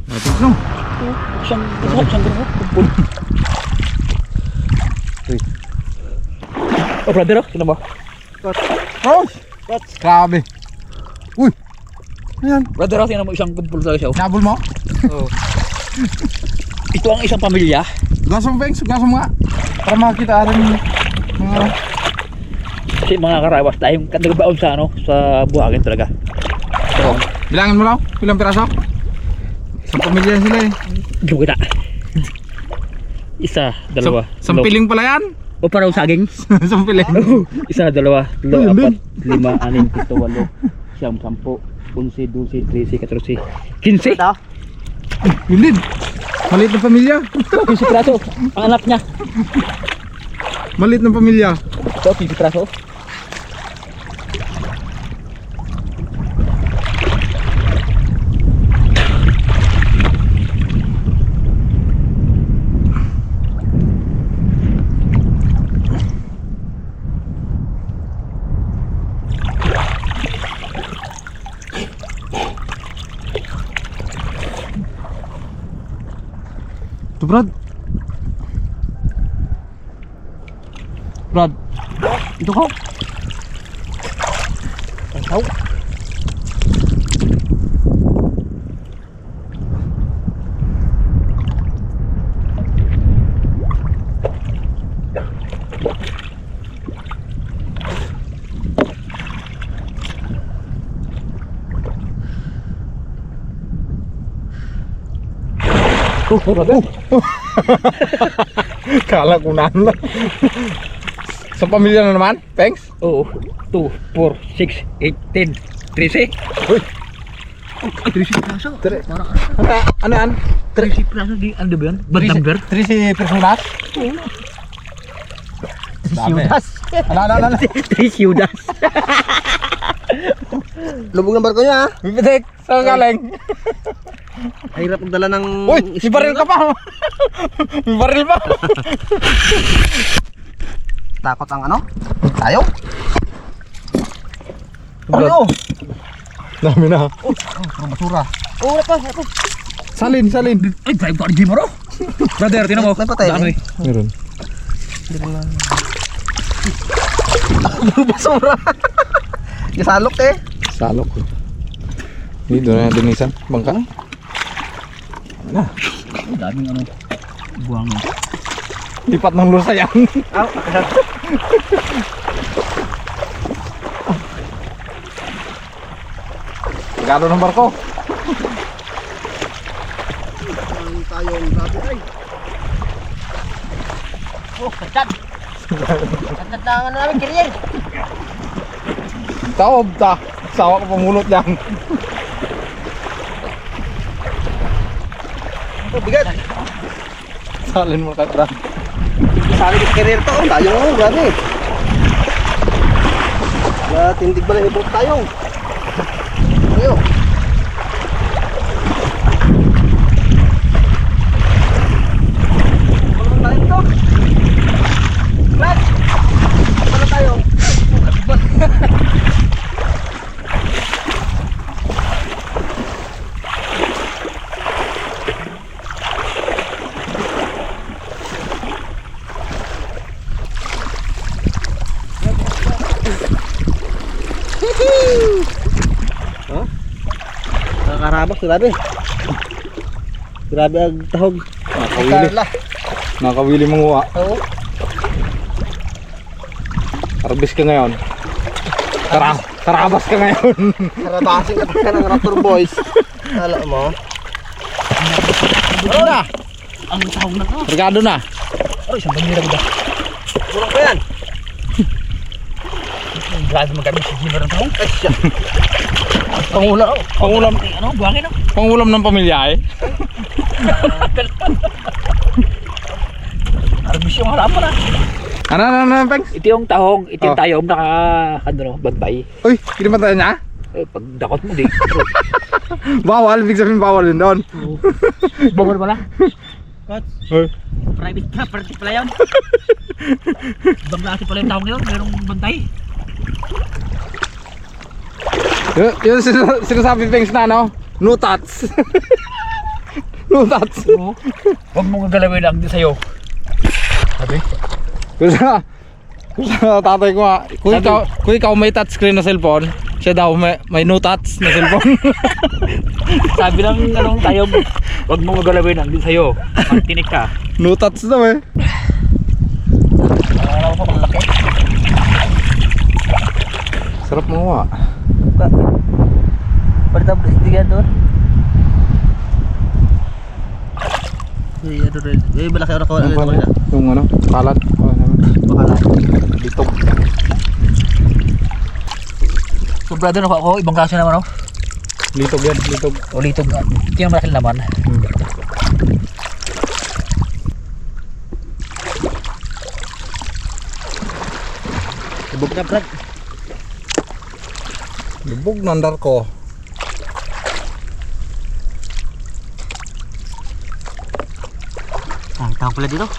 Natin no. Isang grupo. Kumpul. Oh brother, oh, sino ba? Oh! Grabe. Uy! Ayan. Brother, oh, sino mo isang kumpul talaga siya. Oh. Nabol mo? Oh. Ito ang isang pamilya. Gasong Bengs, gasong nga. Para makita rin mga... Kasi mga karawas tayong nagbaon sa ano, sa buhangin talaga. So, Bilangin mo lang, ilang piraso? Isang pamilya sila eh. Diyo kita. Isa, dalawa. Sampiling pala yan. O parang saging. Sampiling. Isa, dalawa, apat, 5, 6, 7, 8, 9, 10, 11, 12, 13, 14, 15. Yun din. Maliit na pamilya. 15 praso. Ang anak niya. Maliit na pamilya. Ito, 15 praso. Ito Brad. Brad. Ito ka. Ikaw? Brad. Kala ko na lang. Sa pamilya na naman, thanks. Oo. 2, 4, 6, 8, 10, 13. Uy. 13 praso. Ano yan? 13 praso di ano ba yan? Bandamber? 3 personas? Dami. Ano? 3 Yudas. Lubog ng barko niya, ha? Bibitik, saan galing? Hirap magdala ng... Uy, may baril ka pa. May baril pa. Takot ang ano? Tayo? Ano? Dami na. Ang basura. Oh, wala pa. Salin. Ay, drive ka rin mo ro. Brother, tinan mo. May patay Daan, eh. eh. Meron. Basura. Kasalok eh. Salok ko. Dito na dinisan. Bangka. Ang daming ano. Buwangin. Lipat ng lusa yan. Gado ng barko. Tayong grabe ay. Oh, kacad. Kacad na ano namin, kiriyan. Taob ta. Sawa ko pamulot yan. Ito, bigat. Salin mo ka Brad. Sali ko kiriyan to. Tayong oh, grabe. Tindig ba na ibot tayong? Ayo. Walang tayo ito. Brad! Wala tayo. Nakakarabak, grabe. Grabe ang tahog. Nakawili. Nakawili manguha. Oo. Harvest ka ngayon. Karabas ka ngayon. Karabasin ka ng Raptor Boys. Alam mo. Ano na? Ang tahong na ka. Regado na. Ay, isang bandira ba? Burok pa yan. Grabe magkami si Jimmer ang tahong. Ay siya. Pangulam Ano, buwangin no? Pangulam ng pamilya eh. Arbis yung halaman na. Ano, Pengs? Ito yung tahong, ito yung Oh. tayong naka, ano, bantay. Uy, kinipan tayo niya? Eh, pag dakot mo di. Bawal, big sabihin bawal yun doon. Bawal pala. Uy. Private property pala yun. Ibang klase pala yung tahong yun, merong bantay. Yung sinasabi Pengs na ano? No touch. No touch. Huwag mong gagalawin lang din sa'yo. Sabi? Kung sa tatay ko nga, kung ikaw may touchscreen na cellphone, siya daw may no touch na cellphone. Sabi ng anong tayo, huwag mong gagalawin lang din sa'yo. Magtinik ka. No touch daw eh. Alam ko pang laki. Sarap mo nga. Palitan mo istigan doon. Ano rin? Malaki ako na. Yung ano, kalat. Bakalan. Litog. So brother, ako ibang klase naman ako. Litog yan, litog. O litog. Ito yung malaki naman. Ibog na brad. Lubog nandar ko. Ah, tawag pala dito.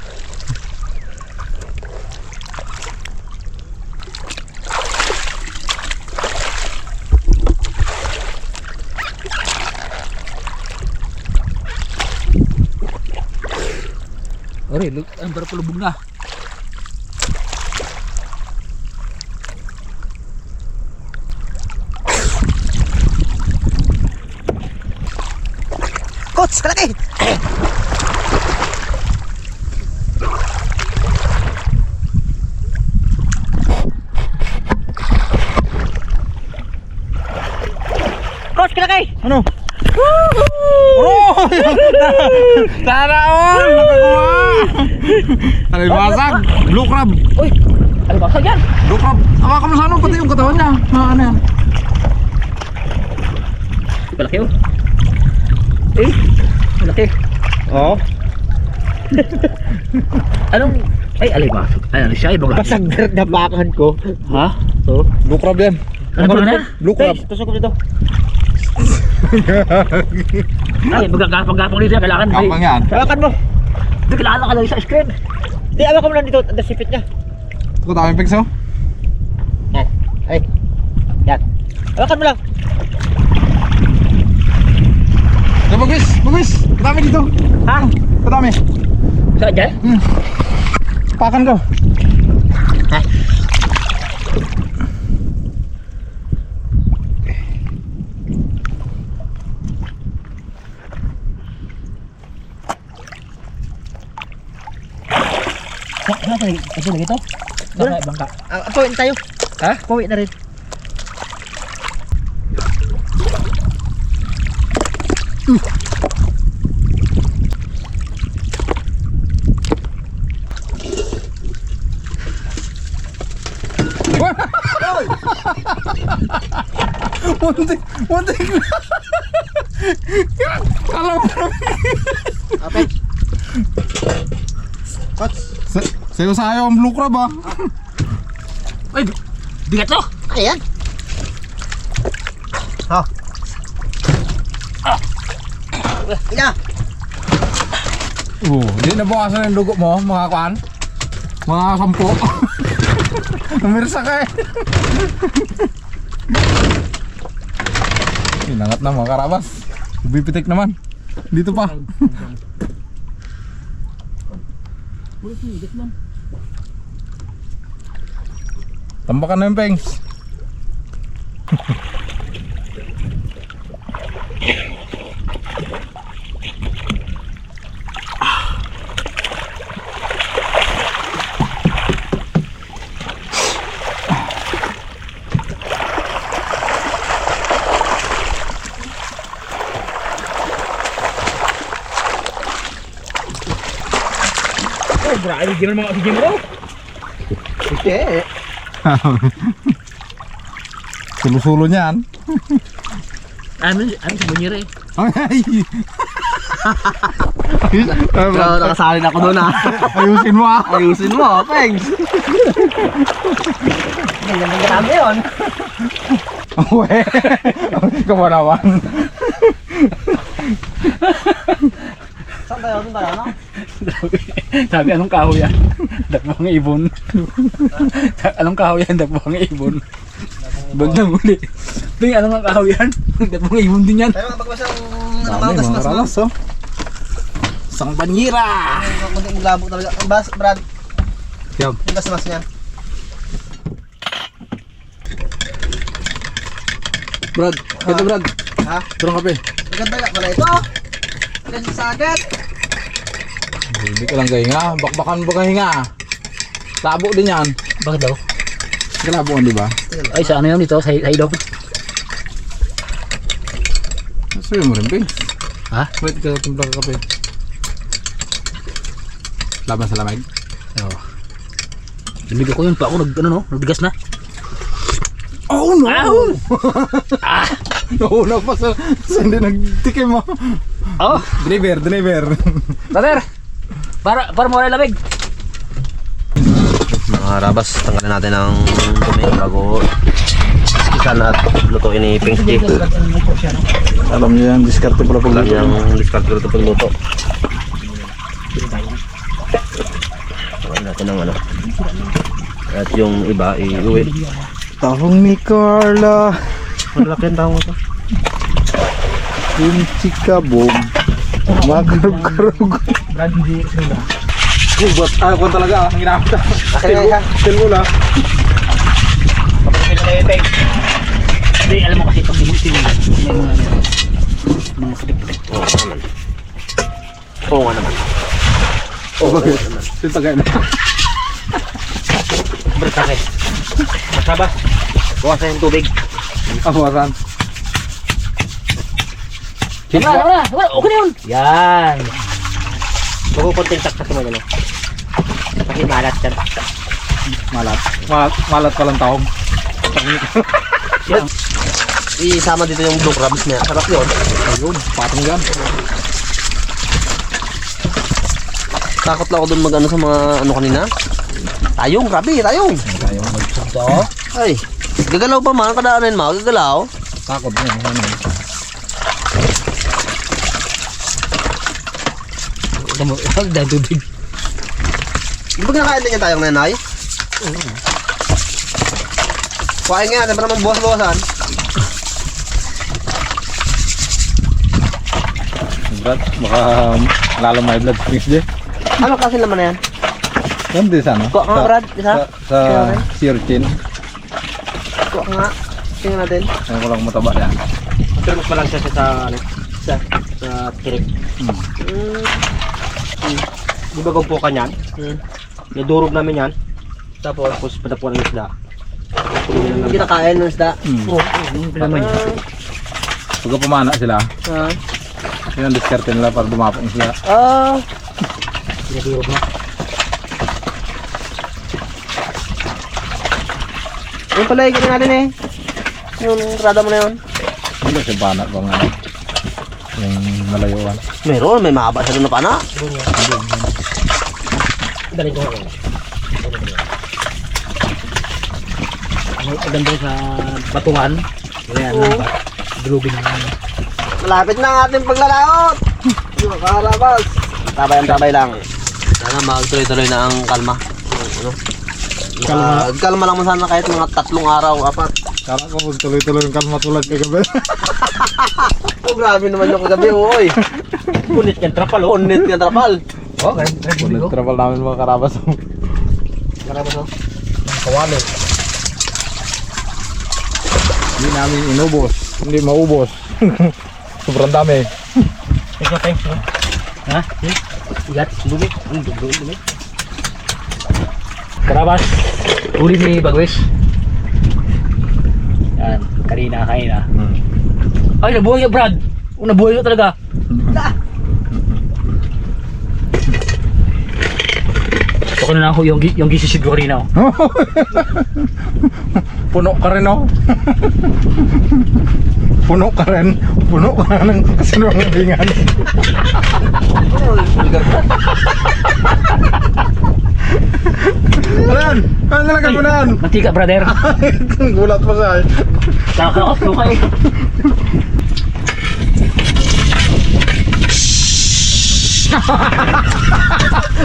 Ore, ang baru pelubung na. Coach, kalaki. Coach, kalaki. Ano? Bro! Tara on! Nakakuha! Ano yung basag? Blue crab! Uy, ano ba yan? Blue crab! Hawakan mo sa ano pati yung katawan niya. Ano yan? Malaki oh. Eh, malaki. Oo. Anong, ay alay ba? Ay, ano siya? Ibang laki. Pasagder na bakahan ko. Ha? So, blue crab yan. Ano ba na? Blue crab. Tusok ko dito. Ay, magagapang-gapang dito yan. Kailangan. Kapang yan. Hawakan mo. Hindi, kailangan ka lang sa screen. Di, hawakan mo lang dito. Ang sipit niya. Ito daming pigs oh. Yan. Ay. Yan. Hawakan mo lang. Ay, bagwis! Bagwis! Kadami dito. Ha? Kadami. Saan dyan? Pakan ko. Ha? Saan tayo? Ito na ito? Doon. Bangka. Pauwi na tayo. Ha? Pauwi na rin. Muntik! Muntik! Alam mo na. Okay. Coach. Sa'yo sayo ang blue crab ah. Ay, bigat to! Ayan. Ha. Ina. Di nabukasan yung dugo mo, mga kwan. Mga 10. Namirsa ka eh. Inangat na mga karabas. Bipitik naman. Dito pa. Tambakan na yung pengs. Oh, grabe. Di naman mga oxygen mo. Okay. Sulo-sulo niyan. Ano sa bunyere eh. Ay! Pero nakasali na ako doon ha. Ayusin mo ah. Ayusin mo, thanks. Ganyan ang grabe yun. Uwe! Kamu naman. Saan tayo? Doon tayo, no? Sabi, anong kahoy yan? Dagbang ibon. Anong kahoy yan? Dagbang ibon. Bag na muli. Ting, ano nga kahaw yan? Gat mong ibon din yan. Tayo mga pagbasa ang Dami, mga karalas, oh. Isang banyira! Kunting labo talaga. Ang bas, Brad. Yum. Yung bas-bas niya. Brad, ito Brad. Ha? Turang kape. Maganda ka pala ito. Kasi sagad. Hindi ka lang kahinga. Bakbakan ba kahinga? Labo din yan. Bakit daw? Kalabuan, di ba? Ay, sa ano yun dito? Sa ilaw? Sabi mo rin, Ping. Ha? Wait ka, timpla ka kape. Laban sa lamig. Oo. Lamig ako yun pa ako, nagbigas na. Oh no! Nauna pa sa hindi nagtikim mo. Oh! Driver. Brother! Para mo lamig. Mga rabas, tanggalin natin ang dumi bago isan at lutuin ni Pink J. Alam niyo yan, diskarte pala pag Alam yung discard ko ito pagluto. Tanggalin natin ang ano. At yung iba, iuwi. tahong ni Carla. Malaki ang tawag ito. Yung chikabog. Makarug-karug. Brandy sila. Buat ako talaga ang ginamit. Akin na Tilula. Kapag na yung Pink. Hindi, alam mo kasi pag dimutin mo, may mga silik-silik. Oo naman. Oo nga naman. Oh, bakit? Ito tagay na. Berkakay. Masabas. Bawasan yung tubig. Awasan. Wala, okay na yun. Yan. Magkukunting taktak naman ano. Kasi malat yan. Malat palang tahong. Isama dito yung blue crabs niya. Sarap yun. Ayun, patong yan. Takot lang ako dun mag-ano sa mga ano kanina. Tayong, grabe, tayong. Tayo magsunto. Ay, gagalaw pa man, kadaanan mo, gagalaw. Takot niya. Ano? Dahil tubig. Di ba kinakain din yung tayong nanay? Kuhain nga natin para magbuwas-buwasan. Brad, baka lalo may blood springs dyan. Ano kasi naman na yan? Yan din sa ano? Kuha nga, Brad, isa. Sa sirchin. Kuha nga. Tingnan natin. Yan ko lang mataba yan. Pero mas malang siya sa ano? Sa kirik. Di ba gagpukan yan? Nadurog namin yan. Tapos padapuan ng isda. Hindi nakain ng isda. Oo, yung pinaman niya. Pagka pumana sila, yun ang diskarte nila para dumapong sila. Pinadurog na. Yung pala, ikot natin eh. Yung rada mo na yun. Hindi kasi pana bang ano, yung malayuan. Meron, may mahaba siya doon na pana. Dali ko ako. Ganda sa batungan. Ayan, drubin na. Malapit na ang ating paglalaot. Makarabas. Tabay lang. Sana magtuloy-tuloy na ang kalma. Ano? Kalma lang mo sana kahit mga 3 araw, 4. Kala ko tuloy-tuloy yung kalma tulad kagabi. Oh, grabe naman yung kagabi, oy. Punit yung trapal, oh. Punit nga trapal. Okay, Ulit travel namin mga karabas. Karabas, oh. Kawali. Hindi namin inubos. Hindi maubos. Sobrang dami. Ikaw tayo. Ha? Igat, dumi. Dumi. Karabas. Huli ni Bagwes. Yan, kanina. Ay, nabuhay niya, Brad. Nabuhay niya talaga. Ito ko na ako yung gisisid ko kanina. Puno ka rin oh. Puno ka rin ng kasinungalingan. Alan! Ano nalagay mo na yan? Mantika, brother. Gulat mo sa akin. Nakakaos ko kayo.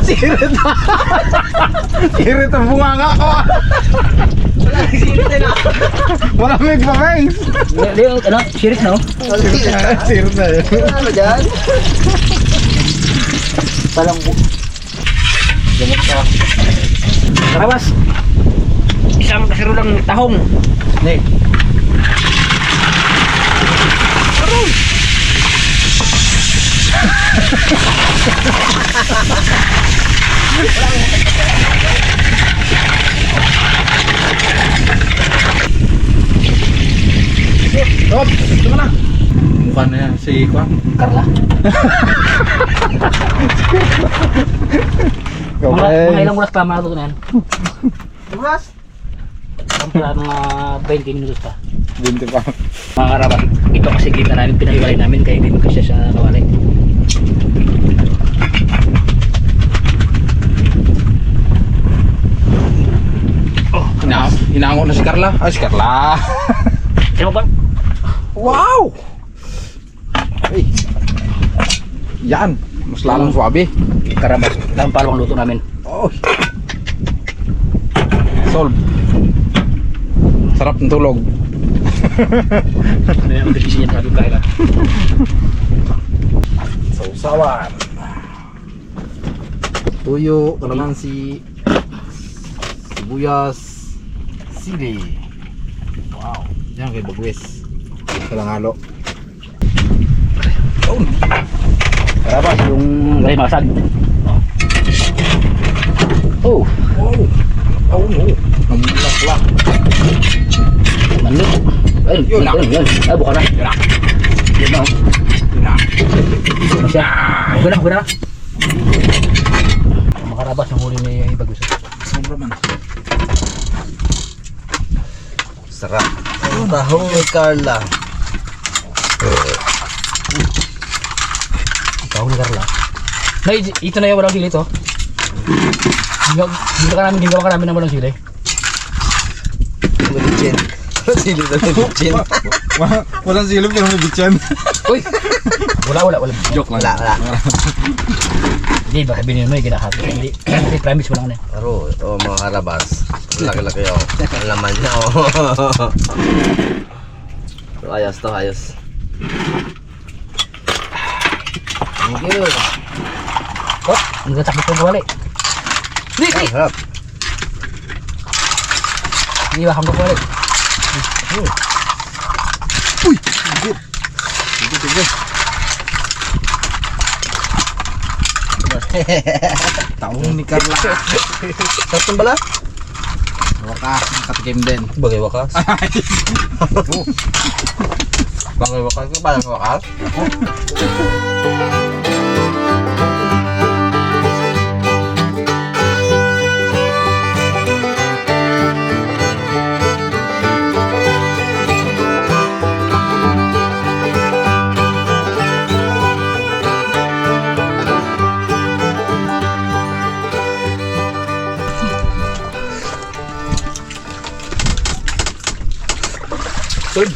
Sirit! Sirit ang bunganga ko! Wala, sirit na. Wala may pameng. Hindi, ano, shirik na, oh. Sir na yun. Ano dyan? Palang po. Gamot ka. Karabas. Isang kasirulang tahong. Nih. Rob, itu mana? Bukannya si Kwan? Carla. Mga ilang oras pa matuto na yan? Oras? Mga 20 minutos pa. Binti pa. Mga karabas. Ito kasi kita namin, pinahiwalay namin kaya hindi magkasya sa kawali. Hinango na si Carla. Ay, si Carla. Sino ba? Wow! Ay. Yan. Mas lalong swabe. Karabas. Ang palong luto namin. Oh. Solve. Sarap ng tulog. Ano yung magising niya sabi kaya. Sausawan. Tuyo, kalamansi, sibuyas, sili. Wow. Yan kay bagwis. Walang halo. Oh. Karabas yung gay masag. Oh. Wow. Oh no. Namulak-lak. Manok. Ay, Yun na. yun. Ay, buka na. Yun na. Yun na. Yun na. Ano siya? Okay na, okay na. Makarabas yung huli ni Bagwis. Sobra man. Sarap. Ang tahong ni Carla. Ikaw ni Carla. Nay, ito na yung walang sili to. Ginawa ka namin ng walang sili. Magichin. Sili na magichin. Walang silip pero may bitchan. Uy! Wala. Joke lang. Wala. Hindi, baka binili mo yung ginahati. Hindi, promise mo lang na. Aro, mga karabas. Laki-laki oh. Ang laman niya oh. So, ayos to, ayos. Thank you. Oh, ang gatakot ko balik. Ay, harap. Hindi ba hanggang balik? Uy! Sige. Sige. Taong ni Carla. Sarap ng bala? Wakas, nakatikim din. Bagay wakas. Bagay wakas ka ba ng wakas? Good.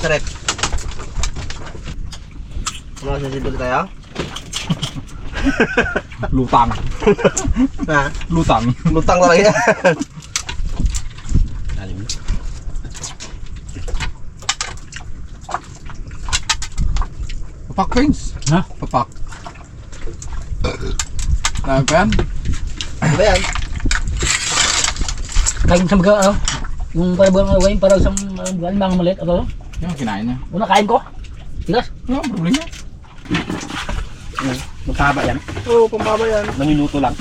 Sarap. Mga sasibig tayo? Lutang. Ha? Lutang. Lutang talaga yan. Papak, Pings. Ha? Papak. Dami pa yan? Ano ba yan? Kain sa mga, ano? Yung parang gawin para sa mga maliit, ano? Yung kinain niya. Una, kain ko. Tigas. Wala ang problema. Magkahaba yan. Oo, pambaba yan. Naminuto lang.